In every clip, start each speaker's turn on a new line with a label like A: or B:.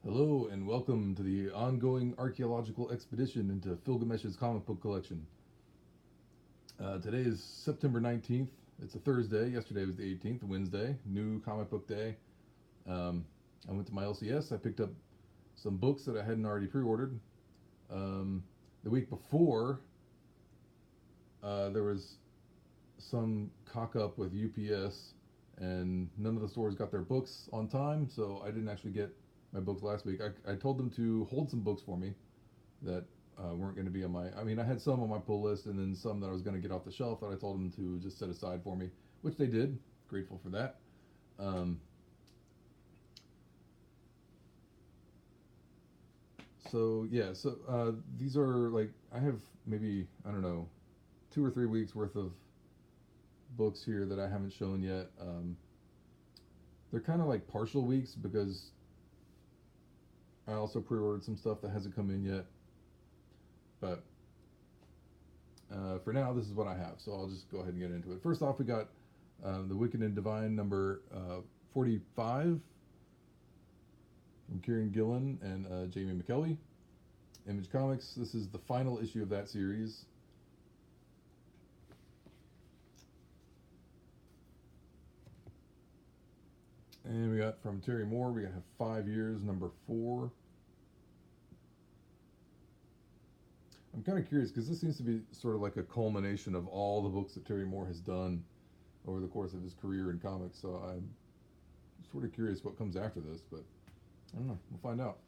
A: Hello and welcome to the ongoing archaeological expedition into Gilgamesh's comic book collection. Today is September 19th. It's a Thursday. Yesterday was the 18th, Wednesday, new comic book day. I went to my LCS. I picked up some books that I hadn't already pre ordered. The week before, there was some cock up with UPS, and none of the stores got their books on time, so I didn't actually get my books last week. I told them to hold some books for me that weren't going to be on my. I mean, I had some on my pull list, and then some that I was going to get off the shelf that I told them to just set aside for me, which they did. Grateful for that. Um, so these are like I have maybe I don't know 2 or 3 weeks worth of books here that I haven't shown yet. They're kind of like partial weeks because I also pre-ordered some stuff that hasn't come in yet. But for now, this is what I have. So I'll just go ahead and get into it. First off, we got The Wicked and Divine number 45 from Kieran Gillen and Jamie McKelvey. Image Comics. This is the final issue of that series. And we got from Terry Moore, we have 5 Years, number 4. I'm kind of curious because this seems to be sort of like a culmination of all the books that Terry Moore has done over the course of his career in comics. So I'm sort of curious what comes after this, but I don't know. We'll find out.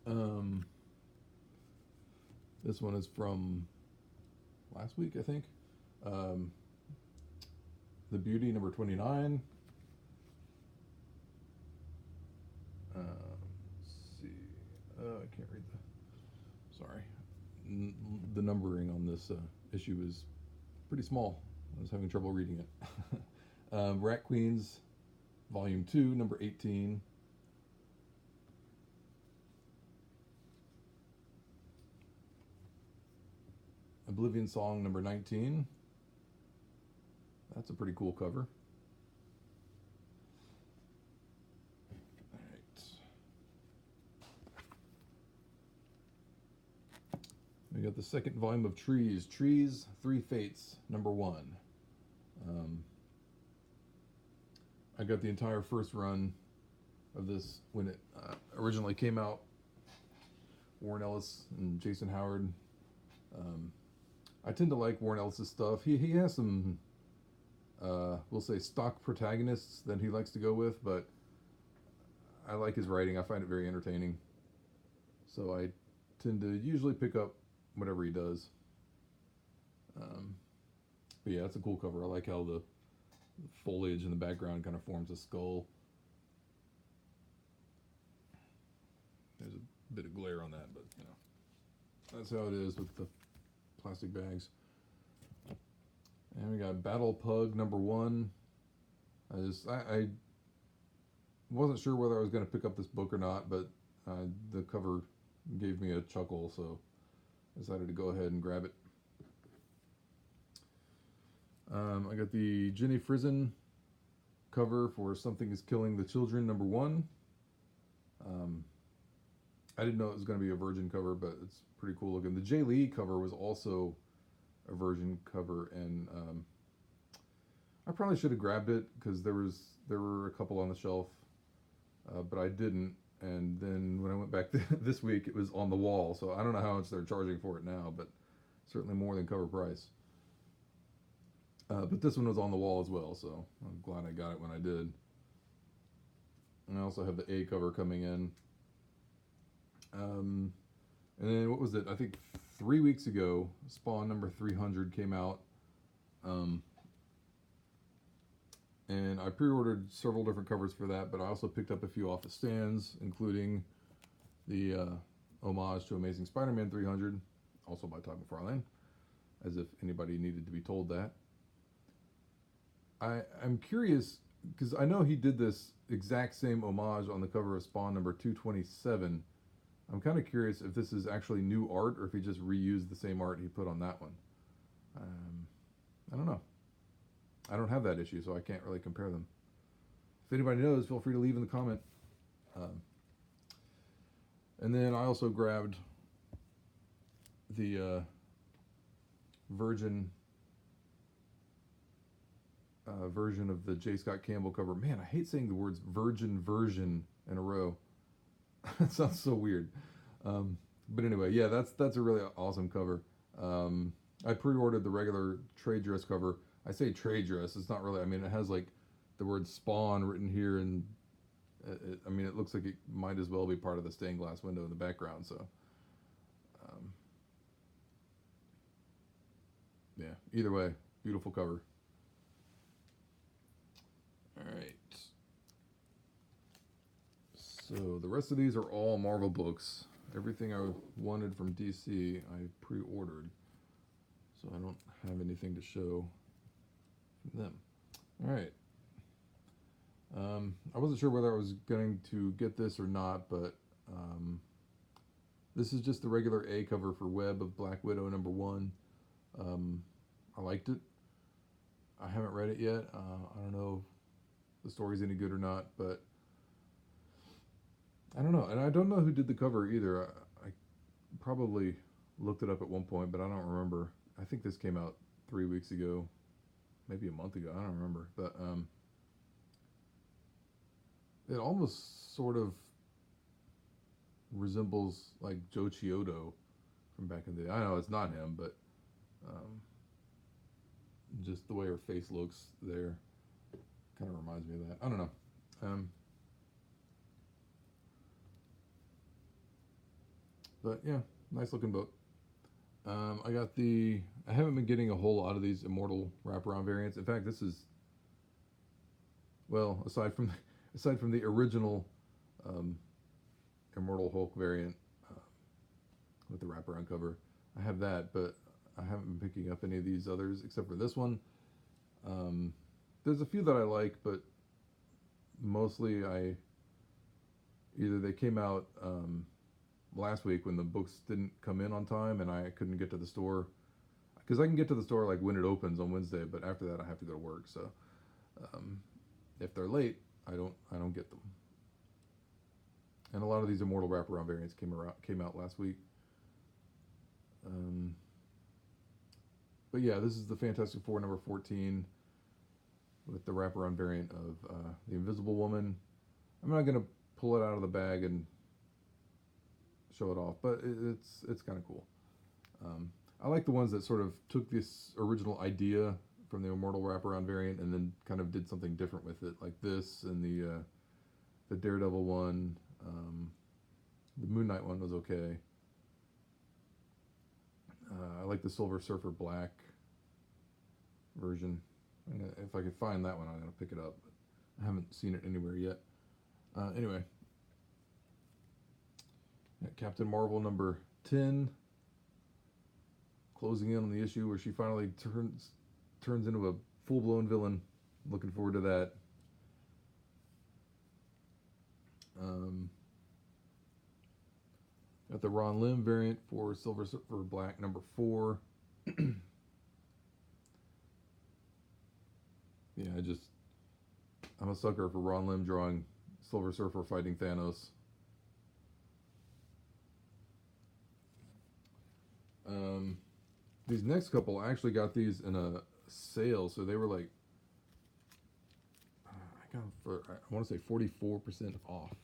A: Um, this one is from last week, I think. Um, The Beauty, number 29. Let's see. I can't read the. Sorry. The numbering on this issue is pretty small. I was having trouble reading it. Rat Queens, Volume 2, number 18. Oblivion Song, number 19. That's a pretty cool cover. All right. We got the second volume of Trees. Trees, Three Fates, number 1. I got the entire first run of this when it originally came out. Warren Ellis and Jason Howard. I tend to like Warren Ellis's stuff. He has some, we'll say, stock protagonists that he likes to go with, but I like his writing. I find it very entertaining. So I tend to usually pick up whatever he does. But yeah, it's a cool cover. I like how the foliage in the background kind of forms a skull. There's a bit of glare on that, but you know, that's how it is with the plastic bags. And we got Battle Pug number 1. I wasn't sure whether I was going to pick up this book or not, but the cover gave me a chuckle, so I decided to go ahead and grab it. I got the Jenny Frison cover for Something is Killing the Children, number 1. I didn't know it was going to be a Virgin cover, but it's pretty cool looking. The Jay Lee cover was also a Virgin cover, and I probably should have grabbed it because there were a couple on the shelf, but I didn't. And then when I went back this week, it was on the wall. So I don't know how much they're charging for it now, but certainly more than cover price. But this one was on the wall as well, so I'm glad I got it when I did. And I also have the A cover coming in. And then what was it? I think 3 weeks ago, Spawn number 300 came out. And I pre-ordered several different covers for that, but I also picked up a few off the stands, including the homage to Amazing Spider-Man 300, also by Todd McFarlane, as if anybody needed to be told that. I'm curious, because I know he did this exact same homage on the cover of Spawn number 227. I'm kind of curious if this is actually new art or if he just reused the same art he put on that one. I don't know. I don't have that issue, so I can't really compare them. If anybody knows, feel free to leave in the comment. Um, and then I also grabbed the Virgin version of the J. Scott Campbell cover. Man, I hate saying the words Virgin version in a row. It sounds so weird. But anyway, yeah, that's a really awesome cover. I pre-ordered the regular trade dress cover. I say trade dress. It's not really. I mean, it has like the word Spawn written here, and I mean, it looks like it might as well be part of the stained glass window in the background. So, um, yeah. Either way, beautiful cover. All right. So the rest of these are all Marvel books. Everything I wanted from DC, I pre-ordered. So I don't have anything to show from them. All right. I wasn't sure whether I was going to get this or not, but this is just the regular A cover for Web of Black Widow #1. I liked it. I haven't read it yet. I don't know if the story's any good or not, but I don't know. And I don't know who did the cover either. I probably looked it up at one point, but I don't remember. I think this came out 3 weeks ago, maybe a month ago. I don't remember. But it almost sort of resembles like Joe Chiodo from back in the day. I know it's not him, but just the way her face looks there kind of reminds me of that. I don't know. But yeah, nice looking book. I haven't been getting a whole lot of these Immortal wraparound variants. In fact, this is, well, aside from the original um, Immortal Hulk variant with the wraparound cover, I have that, but I haven't been picking up any of these others except for this one. There's a few that I like, but mostly either they came out last week when the books didn't come in on time and I couldn't get to the store, because I can get to the store like when it opens on Wednesday, but after that I have to go to work. So if they're late, I don't get them. And a lot of these Immortal wraparound variants came out last week. But yeah, this is the Fantastic Four #14 with the wraparound variant of the Invisible Woman. I'm not gonna pull it out of the bag and show it off, but it's kind of cool. I like the ones that sort of took this original idea from the Immortal wraparound variant and then kind of did something different with it, like this and the Daredevil one. The Moon Knight one was okay. I like the Silver Surfer Black version. If I can find that one, I'm gonna pick it up. But I haven't seen it anywhere yet. Anyway, Captain Marvel #10, closing in on the issue where she finally turns into a full-blown villain. Looking forward to that. Got the Ron Lim variant for Silver Surfer Black #4. Yeah, I'm a sucker for Ron Lim drawing Silver Surfer fighting Thanos. These next couple, I actually got these in a sale, so they were like, I got them for, I want to say 44% off.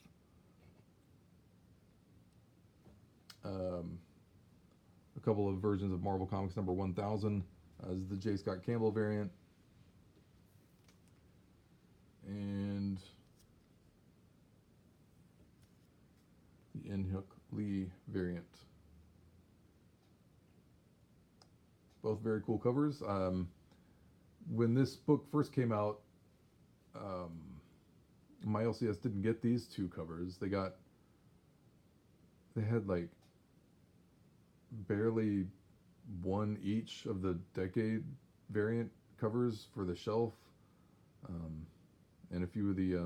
A: A couple of versions of Marvel Comics #1000 as the J. Scott Campbell variant, and the N-Hyuk Lee variant. Both very cool covers. When this book first came out, my LCS didn't get these two covers. They had like barely one each of the Decade variant covers for the shelf, and a few of the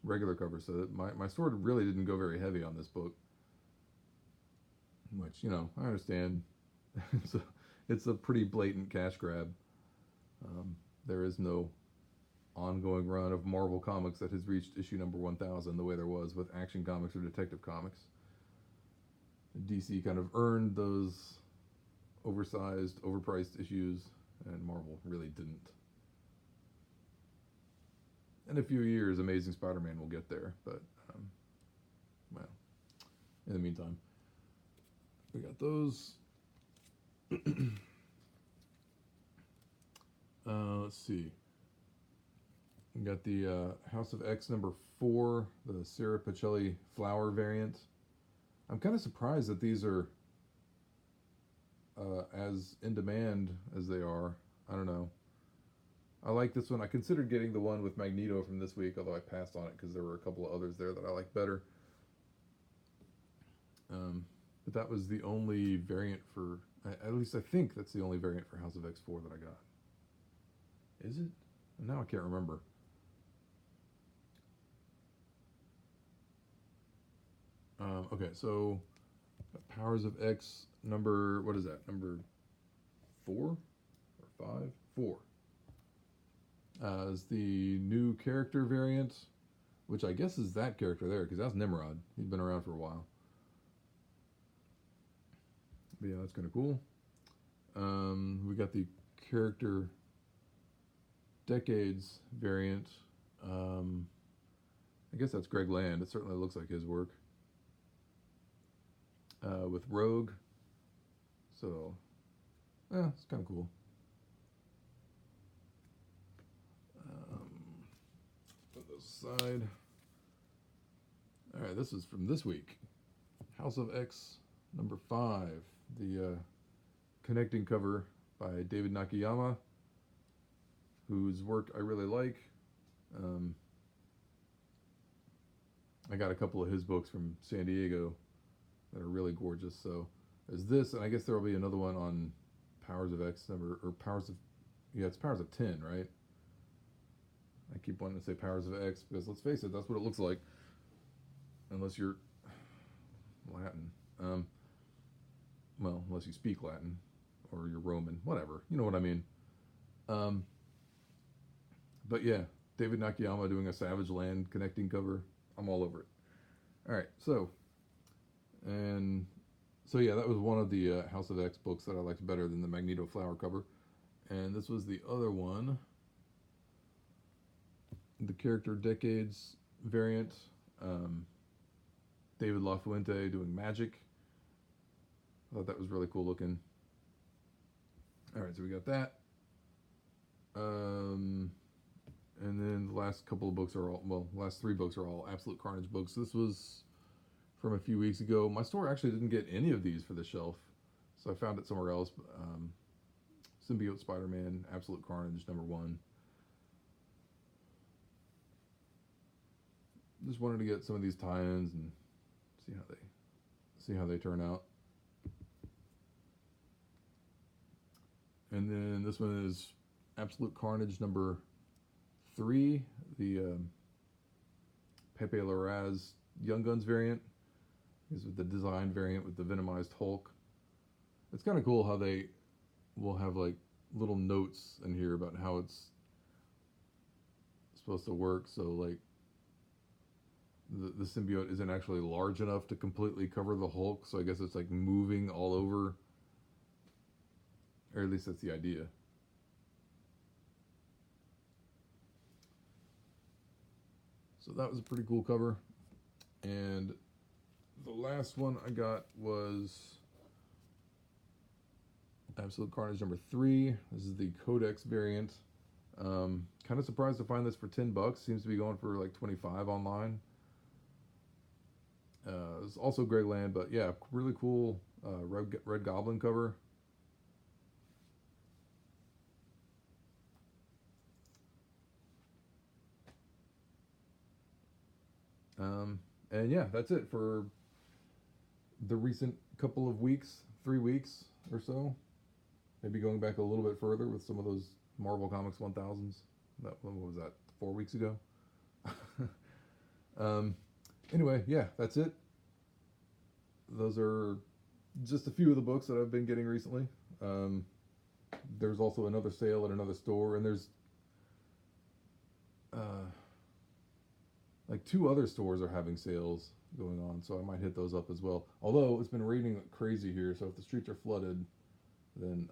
A: regular covers. So my store really didn't go very heavy on this book, which, you know, I understand. It's a pretty blatant cash grab. There is no ongoing run of Marvel Comics that has reached issue number 1000, the way there was with Action Comics or Detective Comics. DC kind of earned those oversized, overpriced issues, and Marvel really didn't. In a few years, Amazing Spider-Man will get there, but, well, in the meantime, we got those. Let's see. We got the House of X number 4, the Sarah Pacelli flower variant. I'm kind of surprised that these are as in demand as they are. I don't know. I like this one. I considered getting the one with Magneto from this week, although I passed on it because there were a couple of others there that I like better. But that was the only variant for, at least I think that's the only variant for House of X4 that I got. Is it? Now I can't remember. Okay, so Powers of X number, what is that? Number 4 or 5? 4. Is the new character variant, which I guess is that character there, because that's Nimrod. He's been around for a while. But yeah, that's kind of cool. We got the character Decades variant. I guess that's Greg Land. It certainly looks like his work. With Rogue. So, yeah, it's kind of cool. Put those aside. Alright, this is from this week. House of X number 5. The connecting cover by David Nakayama, whose work I really like. I got a couple of his books from San Diego that are really gorgeous. So there's this, and I guess there will be another one on Powers of X number, or Powers of, yeah, it's Powers of 10, right? I keep wanting to say Powers of X because let's face it, that's what it looks like. Unless you're Latin. Well, unless you speak Latin or you're Roman, whatever. You know what I mean. But yeah, David Nakayama doing a Savage Land connecting cover. I'm all over it. All right, so yeah, that was one of the House of X books that I liked better than the Magneto flower cover. And this was the other one, the character Decades variant. David LaFuente doing magic. I thought that was really cool looking. All right, so we got that. And then the last couple of books are all, well, last 3 books are all Absolute Carnage books. This was from a few weeks ago. My store actually didn't get any of these for the shelf, so I found it somewhere else. Symbiote Spider-Man, Absolute Carnage, number 1. Just wanted to get some of these tie-ins and see how they turn out. And then this one is Absolute Carnage number 3, the Pepe Larraz Young Guns variant. Is with the design variant with the Venomized Hulk. It's kind of cool how they will have like little notes in here about how it's supposed to work. So like the symbiote isn't actually large enough to completely cover the Hulk, so I guess it's like moving all over, or at least that's the idea. So that was a pretty cool cover. And the last one I got was Absolute Carnage number 3. This is the Codex variant. Kind of surprised to find this for $10. Seems to be going for like 25 online. It's also Greg Land, but yeah, really cool Red Goblin cover. And yeah, that's it for the recent couple of weeks, 3 weeks or so. Maybe going back a little bit further with some of those Marvel Comics 1000s. What was that, 4 weeks ago? Anyway, yeah, that's it. Those are just a few of the books that I've been getting recently. There's also another sale at another store, and there's like 2 other stores are having sales going on, so I might hit those up as well. Although it's been raining like crazy here, so if the streets are flooded, then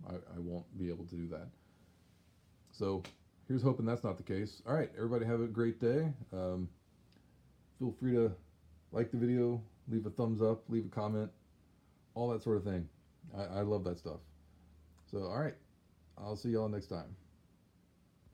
A: I won't be able to do that. So here's hoping that's not the case. All right, everybody have a great day. Feel free to like the video, leave a thumbs up, leave a comment, all that sort of thing. I love that stuff. So, all right, I'll see y'all next time.